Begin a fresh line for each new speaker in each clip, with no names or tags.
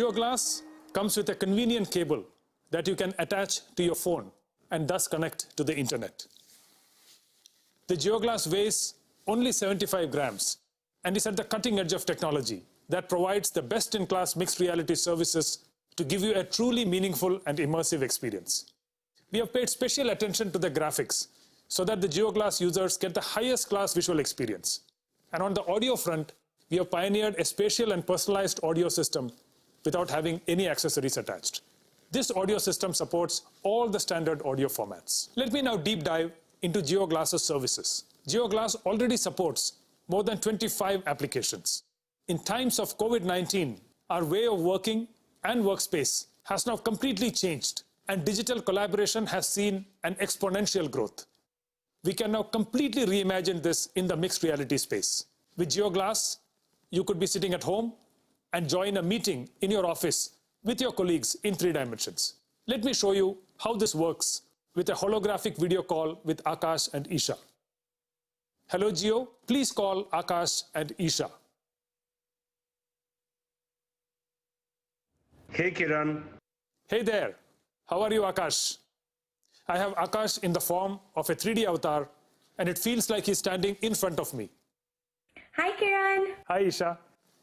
GeoGlass comes with a convenient cable that you can attach to your phone and thus connect to the internet. The GeoGlass weighs only 75 grams and is at the cutting edge of technology that provides the best-in-class mixed reality services to give you a truly meaningful and immersive experience. We have paid special attention to the graphics so that the GeoGlass users get the highest class visual experience. And on the audio front, we have pioneered a spatial and personalized audio system without having any accessories attached. This audio system supports all the standard audio formats. Let me now deep dive into GeoGlass's services. GeoGlass already supports more than 25 applications. In times of COVID-19, our way of working and workspace has now completely changed, and digital collaboration has seen an exponential growth. We can now completely reimagine this in the mixed reality space. With GeoGlass, you could be sitting at home and join a meeting in your office with your colleagues in 3 dimensions. Let me show you how this works with a holographic video call with Akash and Isha. Hello, Geo. Please call Akash and Isha.
Hey, Kiran.
Hey there. How are you, Akash? I have Akash in the form of a 3D avatar, and it feels like he's standing in front of me.
Hi, Kiran.
Hi, Isha.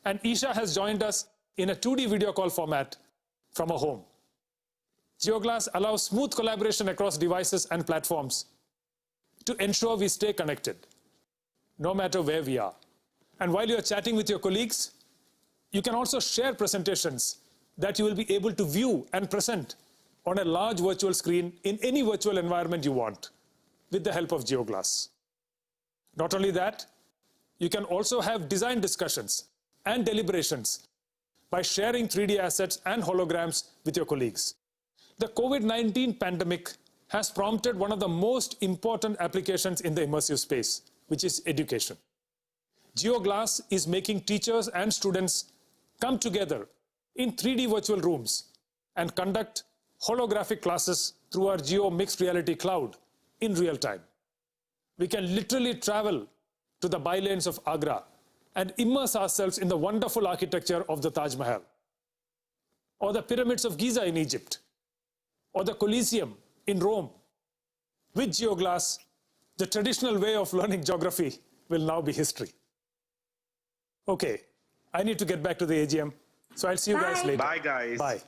And Isha has joined us in a 2D video call format from a home. GeoGlass allows smooth collaboration across devices and platforms to ensure we stay connected, no matter where we are. And while you're chatting with your colleagues, you can also share presentations that you will be able to view and present on a large virtual screen in any virtual environment you want with the help of GeoGlass. Not only that, you can also have design discussions and deliberations by sharing 3D assets and holograms with your colleagues. The COVID-19 pandemic has prompted one of the most important applications in the immersive space, which is education. GeoGlass is making teachers and students come together in 3D virtual rooms and conduct holographic classes through our Geo Mixed Reality Cloud in real time. We can literally travel to the bylanes of Agra and immerse ourselves in the wonderful architecture of the Taj Mahal, or the pyramids of Giza in Egypt, or the Colosseum in Rome. With GeoGlass, the traditional way of learning geography will now be history. Okay, I need to get back to the AGM, so I'll see you guys later.
Bye, guys.
Bye.